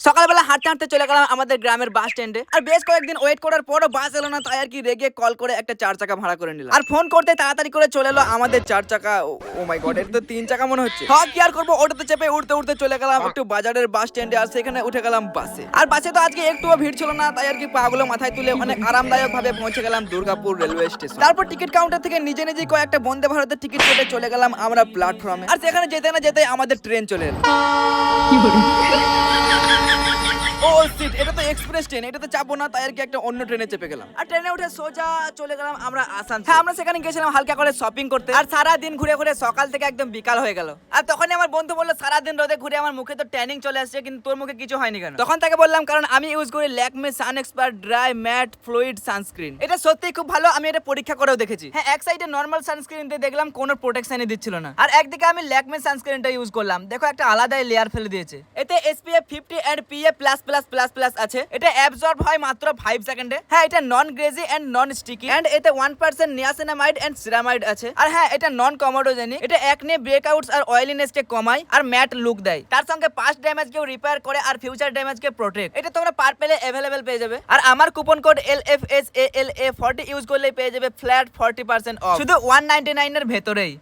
সকালবেলা হাঁটতে হাঁটতে চলে গেলাম আমাদের গ্রামের বাস স্ট্যান্ডে। আর বেশ কয়েকদিন ওয়েট করার পরও বাস এলো না, তাই আর কি রেগে কল করে একটা 4 চাকা ভাড়া করে নিলাম। আর ফোন করতে তাড়াতাড়ি করে চলে এলো আমাদের 4 চাকা। ও মাই গড, এটা তো 3 চাকা মনে হচ্ছে। হ্যাঁ, কি আর করবো, অটোতে চেপে উঠতে উঠতে চলে গেলাম একটু বাজারের বাস স্ট্যান্ডে। আর সেখানে উঠে গেলাম বাসে। আর বাসে তো আজকে একটুও ভিড় ছিল না, তাই আর কি পাগুলো মাথায় তুলে অনেক আরামদায়ক ভাবে পৌঁছে গেলাম দুর্গাপুর রেলওয়ে স্টেশন। তারপর টিকিট কাউন্টার থেকে নিজে নিজেই কয়েকটা বন্দে ভারতের টিকিট কেটে চলে গেলাম আমরা প্ল্যাটফর্মে। আর সেখানে যেতে না যেতে আমাদের ট্রেন চলে এলো। ও সিট, এটা তো এক্সপ্রেস ট্রেন, এটা তো চাপবো না, তাই আর কি একটা অন্য ট্রেনে চেপে গেলাম। আর ট্রেনে উঠে সোজা চলে গেলাম আমরা আসানসোল। হ্যাঁ, আমরা সেখানে গেছিলাম হালকা করে শপিং করতে। আর সারা দিন ঘুরে ঘুরে সকাল থেকে একদম বিকাল হয়ে গেল। আর তখনই আমার বন্ধু বললো, সারা দিন রোদে ঘুরে আমার মুখে তো ট্যানিং চলে আসছে, কিন্তু তোর মুখে কিছু হয়নি কেন? তখন তাকে বললাম, কারণ আমি ইউজ করি Lakme sun expert dry matte fluid sunscreen. এটা সত্যি খুব ভালো, আমি এটা পরীক্ষা করেও দেখেছি। হ্যাঁ, এক সাইডে নরমাল সানস্ক্রিন দিয়ে দেখলাম কোনো প্রোটেকশনই দিচ্ছিল না, আর একদিকে আমি ল্যাকমে সানস্ক্রিনটা ইউজ করলাম, দেখো একটা আলাদাই লেয়ার ফেলে দিয়েছে। এতে SPF 50 এন্ড PA++++ আছে। এটা অ্যাবজর্ব হয় মাত্র 5 সেকেন্ডে। হ্যাঁ, এটা নন গ্রেজি এন্ড নন স্টিকি, এন্ড এতে 1% নিয়াসিনামাইড এন্ড সিরামাইড আছে। আর হ্যাঁ, এটা নন কমোডোজেনিক। এটা একনে ব্রেকআউটস আর অয়েলিনেস কে কমায় আর ম্যাট লুক দেয়। তার সঙ্গে পাস্ট ড্যামেজ কেও রিপেয়ার করে আর ফিউচার ড্যামেজ কে প্রোটেক্ট। এটা তোমরা পার্পেলে अवेलेबल পেয়ে যাবে। আর আমার কুপন কোড LFSALA40 ইউজ করলে পেয়ে যাবে ফ্ল্যাট 40% অফ, শুধু 199 এর ভেতরেই।